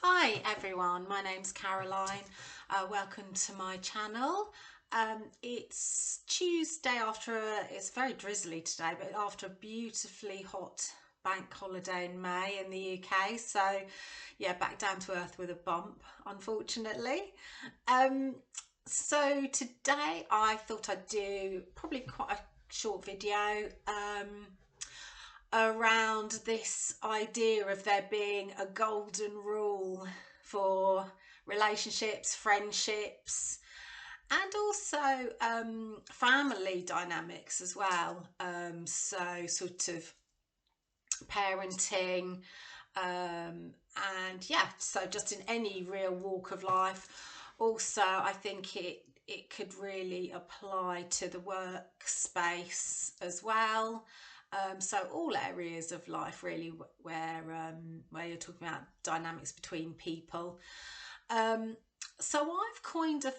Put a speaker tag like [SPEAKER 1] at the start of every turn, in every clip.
[SPEAKER 1] Hi everyone, my name's Caroline. Welcome to my channel. It's Tuesday it's very drizzly today, but after a beautifully hot bank holiday in May in the UK. So yeah, back down to earth with a bump, unfortunately. So today I thought I'd do probably quite a short video around this idea of there being a golden rule for relationships, friendships, and also family dynamics as well. So sort of parenting, and yeah, so just in any real walk of life. Also, I think it could really apply to the workspace as well. So all areas of life really where you're talking about dynamics between people. So I've coined a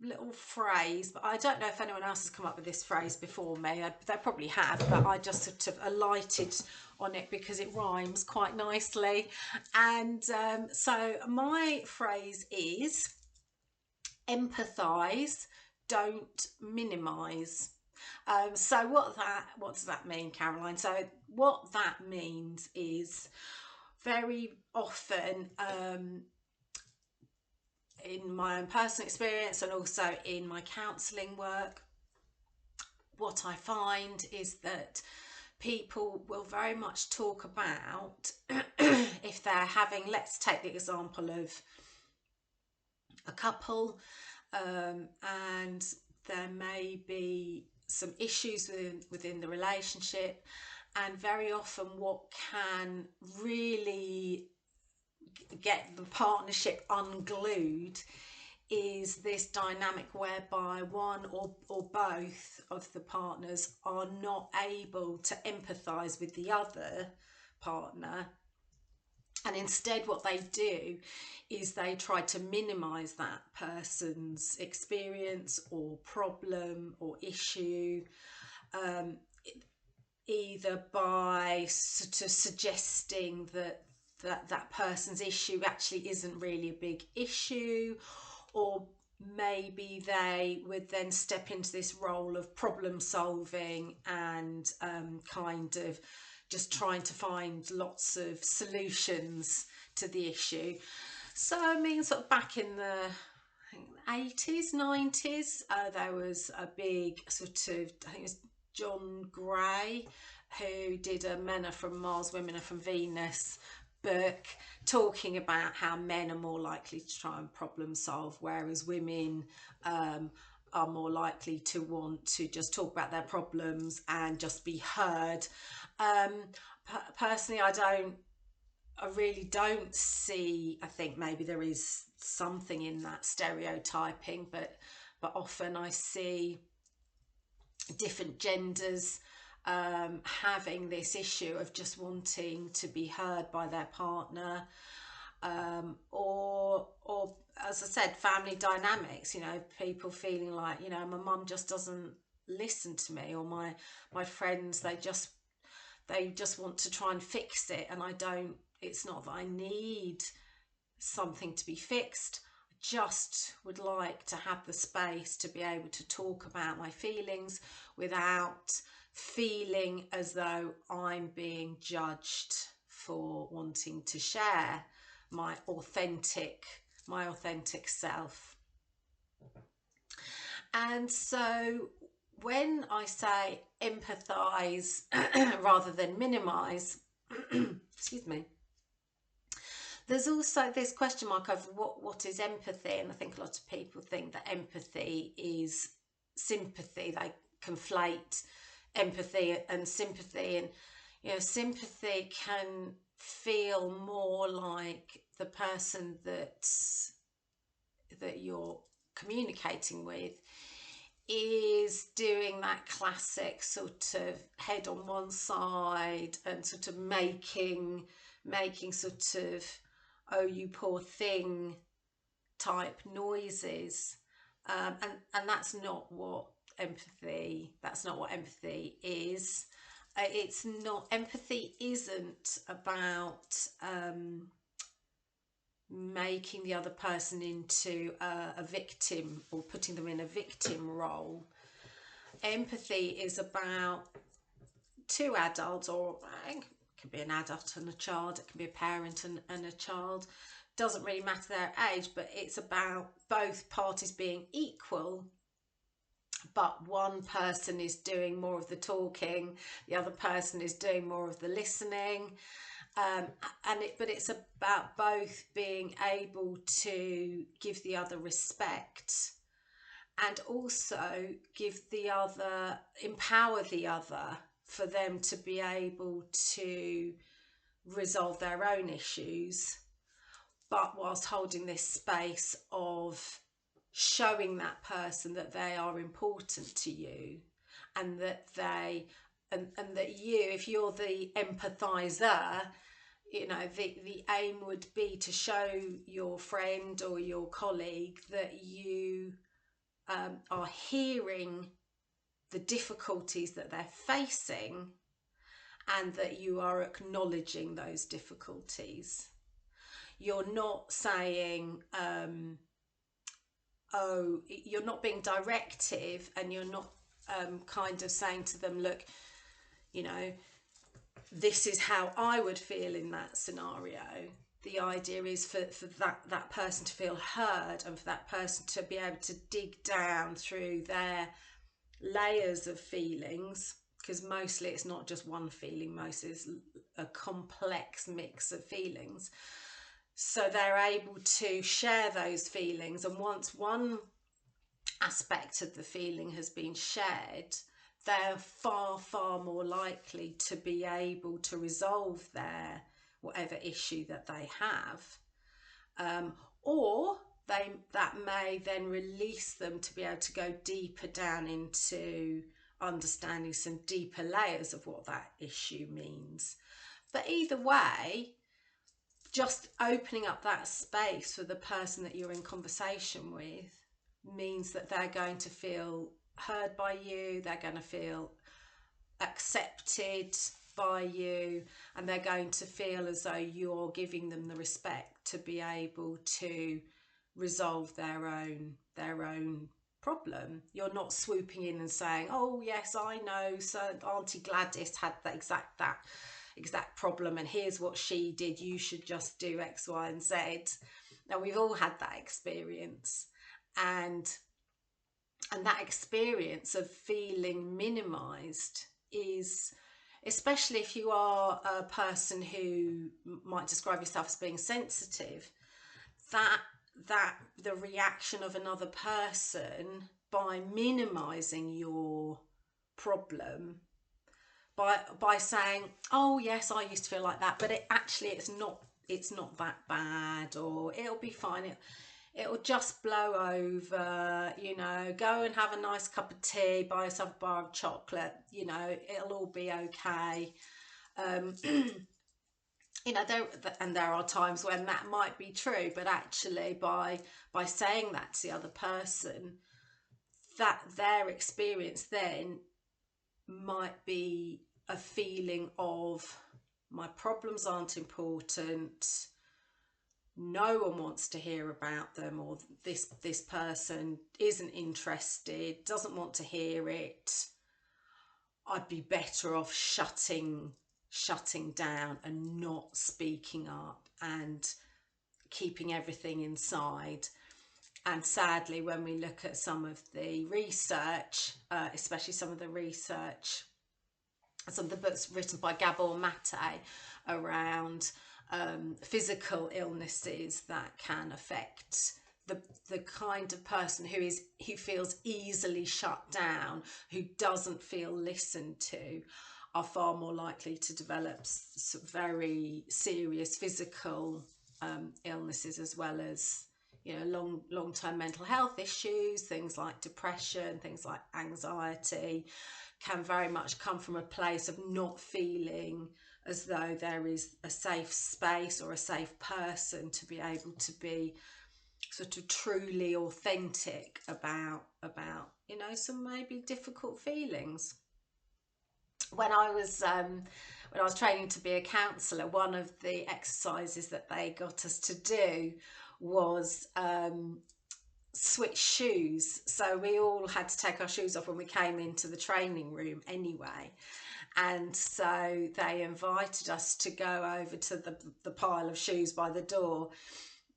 [SPEAKER 1] little phrase, but I don't know if anyone else has come up with this phrase before me. They probably have, but I just sort of alighted on it because it rhymes quite nicely. And so my phrase is empathise, don't minimise. So what does that mean, Caroline? So what that means is very often, in my own personal experience and also in my counselling work, what I find is that people will very much talk about if they're having, let's take the example of a couple, and there may be some issues within the relationship, and very often what can really get the partnership unglued is this dynamic whereby one or both of the partners are not able to empathise with the other partner, and instead what they do is they try to minimise that person's experience or problem or issue, either by sort of suggesting that person's issue actually isn't really a big issue, or maybe they would then step into this role of problem solving and kind of just trying to find lots of solutions to the issue. So I mean, sort of back in the 80s, 90s, there was a big sort of, I think it was John Gray, who did a Men Are From Mars, Women Are From Venus book, talking about how men are more likely to try and problem solve, whereas women are more likely to want to just talk about their problems and just be heard. Personally, I really don't see, I think maybe there is something in that stereotyping, but often I see different genders having this issue of just wanting to be heard by their partner, or as I said, family dynamics, people feeling like, my mum just doesn't listen to me, or my friends, they just want to try and fix it, and it's not that I need something to be fixed. I just would like to have the space to be able to talk about my feelings without feeling as though I'm being judged for wanting to share my authentic self. And so when I say empathise rather than minimise, excuse me, there's also this question mark over what is empathy, and I think a lot of people think that empathy is sympathy. They conflate empathy and sympathy, and sympathy can feel more like the person that you're communicating with is doing that classic sort of head on one side and sort of making sort of, oh you poor thing type noises, and that's not what empathy is. It's not, empathy isn't about making the other person into a victim or putting them in a victim role. Empathy is about two adults, or it can be an adult and a child, it can be a parent and a child, doesn't really matter their age, but it's about both parties being equal, but one person is doing more of the talking, the other person is doing more of the listening. But it's about both being able to give the other respect and also give the other, empower the other for them to be able to resolve their own issues, but whilst holding this space of showing that person that they are important to you, and that they and that you, if you're the empathizer, you know, the aim would be to show your friend or your colleague that you are hearing the difficulties that they're facing, and that you are acknowledging those difficulties. You're not saying, oh, you're not being directive, and you're not kind of saying to them, look, you know, this is how I would feel in that scenario. The idea is for that person to feel heard, and for that person to be able to dig down through their layers of feelings, because mostly it's not just one feeling, mostly it's a complex mix of feelings. So they're able to share those feelings, and once one aspect of the feeling has been shared, they're far more likely to be able to resolve their whatever issue that they have, or that may then release them to be able to go deeper down into understanding some deeper layers of what that issue means. But either way, just opening up that space for the person that you're in conversation with means that they're going to feel heard by you, they're going to feel accepted by you, and they're going to feel as though you're giving them the respect to be able to resolve their own problem. You're not swooping in and saying, oh yes, I know, so Auntie Gladys had that exact problem, and here's what she did, you should just do X, Y and Z. Now, we've all had that experience, and that experience of feeling minimized is, especially if you are a person who might describe yourself as being sensitive, that the reaction of another person by minimizing your problem, by saying, oh yes, I used to feel like that, but it's not that bad, or it'll be fine, it'll just blow over, you know, go and have a nice cup of tea, buy yourself a bar of chocolate, you know, it'll all be okay. You know, there are times when that might be true, but actually by saying that to the other person, that their experience then might be a feeling of, my problems aren't important, no one wants to hear about them, or this person isn't interested, doesn't want to hear it, I'd be better off shutting down and not speaking up and keeping everything inside. And sadly, when we look at some of the research, especially some of the books written by Gabor Mate around physical illnesses that can affect the kind of person who feels easily shut down, who doesn't feel listened to, are far more likely to develop very serious physical illnesses, as well as, you know, long-term mental health issues. Things like depression, things like anxiety can very much come from a place of not feeling as though there is a safe space or a safe person to be able to be sort of truly authentic about some maybe difficult feelings. When I when I was training to be a counsellor, one of the exercises that they got us to do was switch shoes. So we all had to take our shoes off when we came into the training room anyway. And so they invited us to go over to the pile of shoes by the door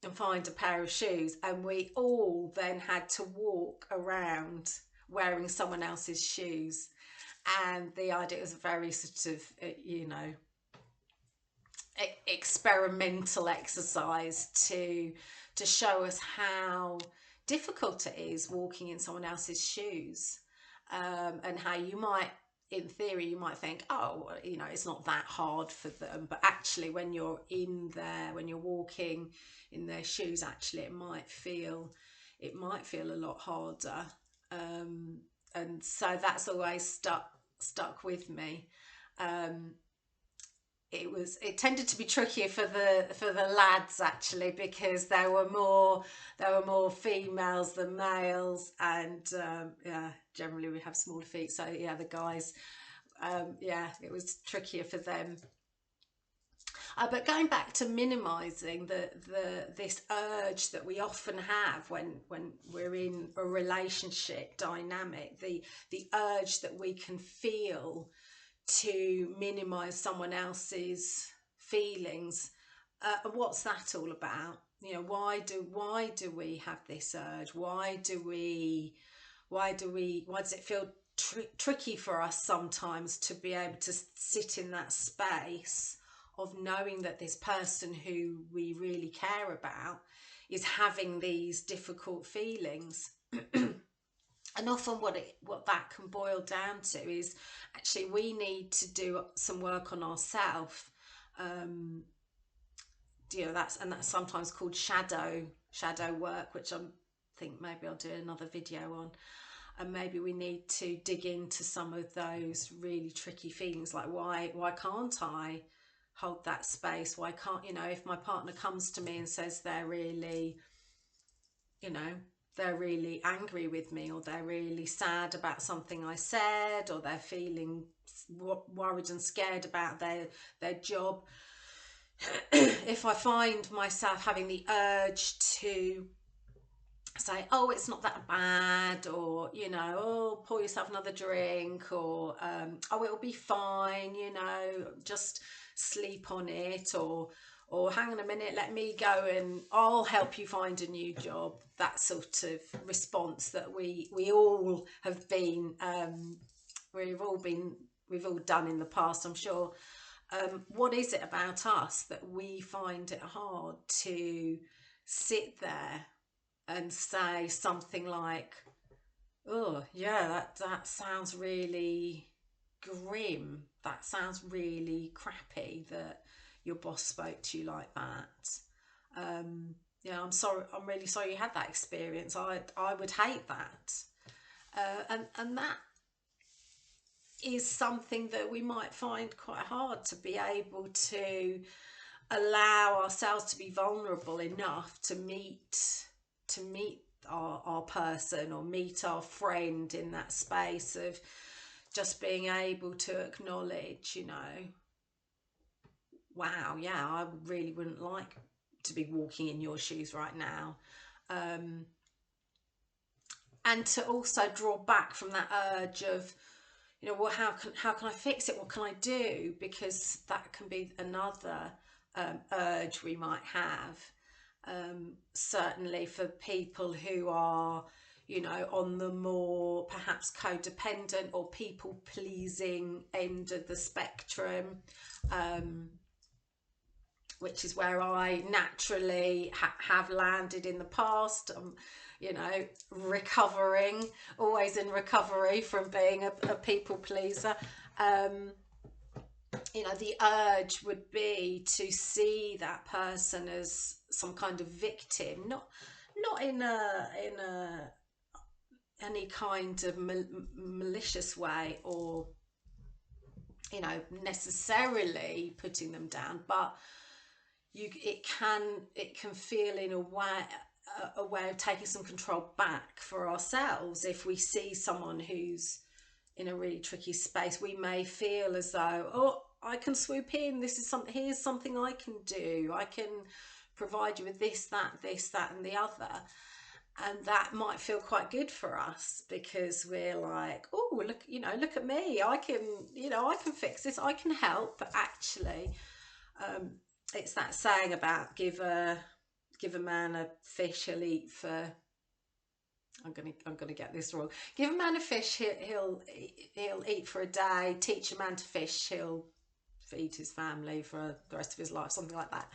[SPEAKER 1] and find a pair of shoes. And we all then had to walk around wearing someone else's shoes. And the idea was a very sort of, you know, experimental exercise to show us how difficult it is walking in someone else's shoes, and how you might, in theory, you might think, oh, you know, it's not that hard for them, but actually when you're in there, when you're walking in their shoes, actually it might feel a lot harder. And so that's always stuck with me. It tended to be trickier for the lads, actually, because there were more females than males, and yeah, generally we have smaller feet, so yeah, the guys, yeah, it was trickier for them. But going back to minimizing this urge that we often have when we're in a relationship dynamic, the urge that we can feel to minimize someone else's feelings, and what's that all about? You know, why do we have this urge? Why does it feel tricky for us sometimes to be able to sit in that space of knowing that this person who we really care about is having these difficult feelings? And often what that can boil down to is actually we need to do some work on ourselves. You know, that's sometimes called shadow work, which I think maybe I'll do another video on. And maybe we need to dig into some of those really tricky feelings, like why can't I hold that space? Why can't, you know, if my partner comes to me and says they're really, you know, they're really angry with me, or they're really sad about something I said, or they're feeling worried and scared about their job. If I find myself having the urge to say, oh, it's not that bad, or, you know, oh, pour yourself another drink, or oh, it'll be fine, you know, just sleep on it, or hang on a minute, let me go and I'll help you find a new job. That sort of response that we all have been, we've all done in the past, I'm sure. What is it about us that we find it hard to sit there and say something like, oh yeah, that sounds really grim, that sounds really crappy that your boss spoke to you like that. Yeah, I'm really sorry you had that experience. I would hate that. And that is something that we might find quite hard, to be able to allow ourselves to be vulnerable enough to meet our person, or meet our friend in that space of just being able to acknowledge, you know, wow, yeah, I really wouldn't like to be walking in your shoes right now. And to also draw back from that urge of, you know, well, how can I fix it? What can I do? Because that can be another urge we might have. Certainly for people who are, you know, on the more perhaps codependent or people pleasing end of the spectrum, which is where I naturally have landed in the past. You know, always in recovery from being a people pleaser. You know, the urge would be to see that person as some kind of victim, not in any kind of malicious way, or, you know, necessarily putting them down, but it can feel in a way of taking some control back for ourselves. If we see someone who's in a really tricky space, we may feel as though, oh, I can swoop in. This is something, here's something I can do. I can provide you with this, that and the other. And that might feel quite good for us, because we're like, oh, look, look at me. I can, I can fix this. I can help. But actually, it's that saying about give a man a fish, he'll eat for. I'm gonna get this wrong. Give a man a fish, he'll eat for a day. Teach a man to fish, he'll feed his family for the rest of his life, something like that.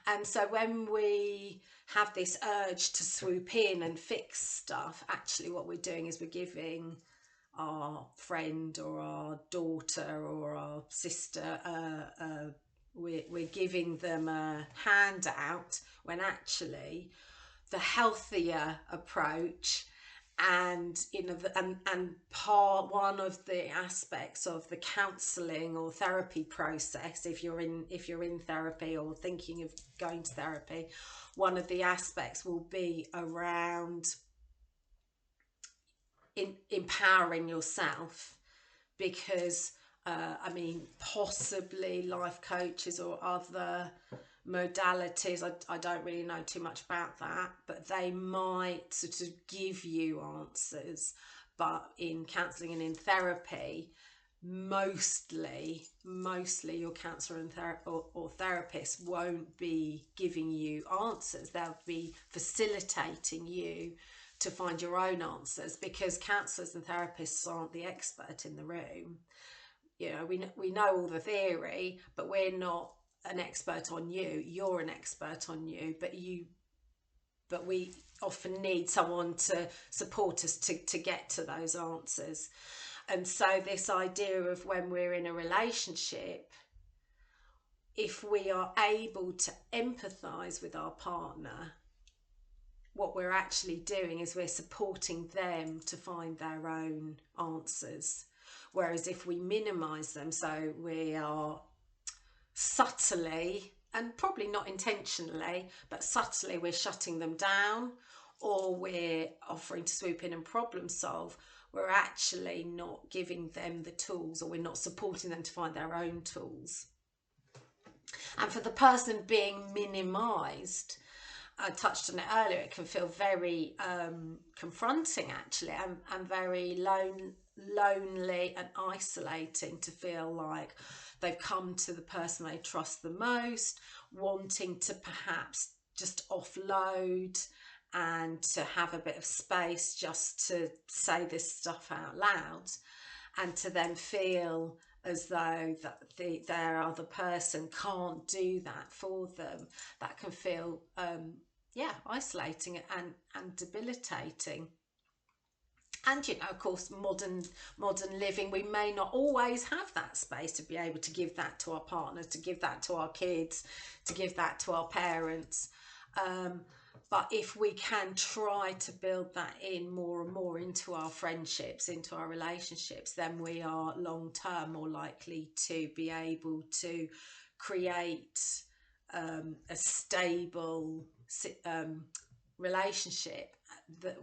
[SPEAKER 1] And so when we have this urge to swoop in and fix stuff, actually what we're doing is we're giving our friend or our daughter or our sister we're giving them a handout, when actually the healthier approach, and and part one of the aspects of the counselling or therapy process, if you're in therapy or thinking of going to therapy, one of the aspects will be around empowering yourself. Because possibly life coaches or other modalities, I don't really know too much about that, but they might sort of give you answers. But in counselling and in therapy, mostly your counsellor and or therapist won't be giving you answers. They'll be facilitating you to find your own answers, because counsellors and therapists aren't the expert in the room. We know all the theory, but we're not an expert on you. You're an expert on you, but we often need someone to support us to get to those answers. And so this idea of when we're in a relationship, if we are able to empathise with our partner, what we're actually doing is we're supporting them to find their own answers. Whereas if we minimise them, so we are subtly, and probably not intentionally, but subtly we're shutting them down, or we're offering to swoop in and problem solve, we're actually not giving them the tools, or we're not supporting them to find their own tools. And for the person being minimised, I touched on it earlier, it can feel very confronting actually, and very lonely and isolating, to feel like they've come to the person they trust the most, wanting to perhaps just offload and to have a bit of space just to say this stuff out loud, and to then feel as though that their other person can't do that for them. That can feel isolating and debilitating. And of course, modern living, we may not always have that space to be able to give that to our partners, to give that to our kids, to give that to our parents. But if we can try to build that in more and more into our friendships, into our relationships, then we are long term more likely to be able to create a stable relationship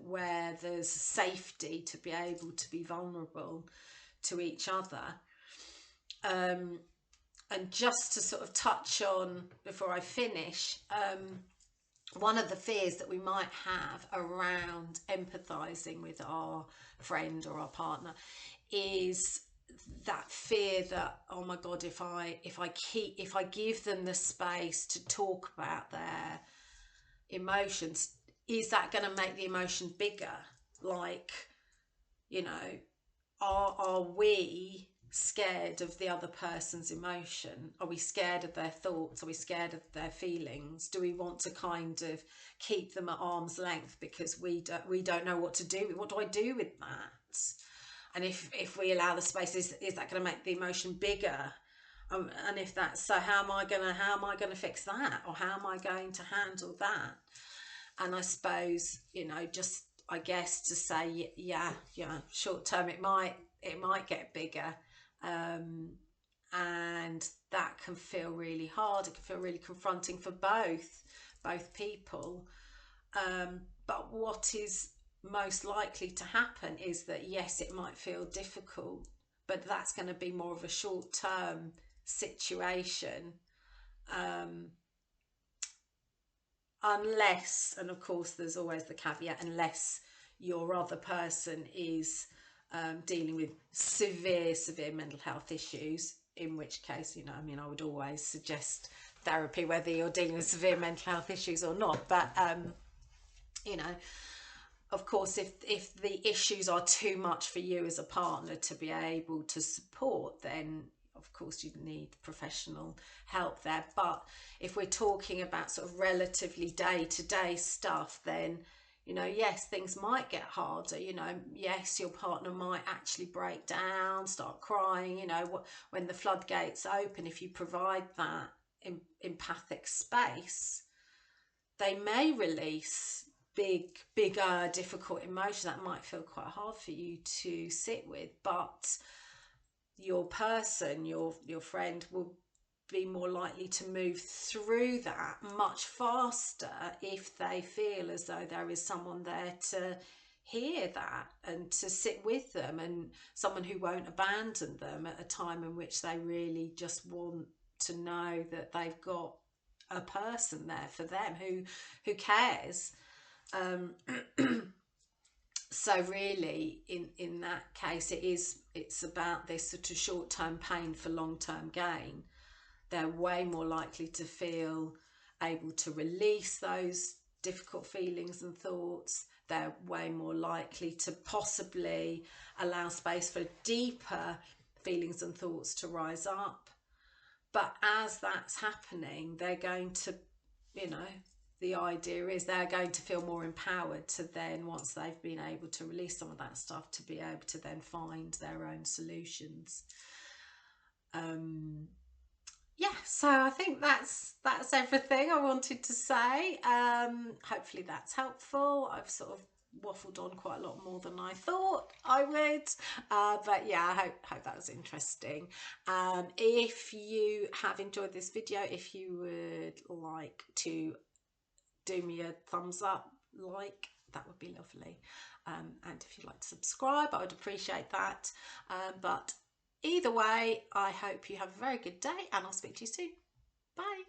[SPEAKER 1] where there's safety to be able to be vulnerable to each other. And just to sort of touch on before I finish, one of the fears that we might have around empathizing with our friend or our partner is that fear that, oh my God, if I give them the space to talk about their emotions, is that going to make the emotion bigger? Like, are we scared of the other person's emotion? Are we scared of their thoughts? Are we scared of their feelings? Do we want to kind of keep them at arm's length because we don't know what to do? What do I do with that? And if we allow the space, is that going to make the emotion bigger? And if that's so, how am I going to fix that, or how am I going to handle that? And I suppose, just I guess to say, short term it might get bigger, and that can feel really hard. It can feel really confronting for both people. But what is most likely to happen is that, yes, it might feel difficult, but that's going to be more of a short term situation, unless, and of course there's always the caveat, unless your other person is dealing with severe mental health issues, in which case, you know, I mean, I would always suggest therapy whether you're dealing with severe mental health issues or not. But you know, of course, if the issues are too much for you as a partner to be able to support, then of course you need professional help there. But if we're talking about sort of relatively day-to-day stuff, then, you know, yes, things might get harder. You know, yes, your partner might actually break down, start crying, you know, when the floodgates open. If you provide that empathic space, they may release bigger, difficult emotions that might feel quite hard for you to sit with. But your person, your friend, will be more likely to move through that much faster if they feel as though there is someone there to hear that and to sit with them, and someone who won't abandon them at a time in which they really just want to know that they've got a person there for them who cares. So really, in that case, it's about this sort of short-term pain for long-term gain. They're way more likely to feel able to release those difficult feelings and thoughts. They're way more likely to possibly allow space for deeper feelings and thoughts to rise up. But as that's happening, they're going to, you know, the idea is they're going to feel more empowered to then, once they've been able to release some of that stuff, to be able to then find their own solutions. Yeah, so I think that's everything I wanted to say. Hopefully that's helpful. I've sort of waffled on quite a lot more than I thought I would, but yeah, I hope that was interesting. If you have enjoyed this video, if you would like to do me a thumbs up, like, that would be lovely. And if you'd like to subscribe, I would appreciate that. But either way, I hope you have a very good day, and I'll speak to you soon. Bye.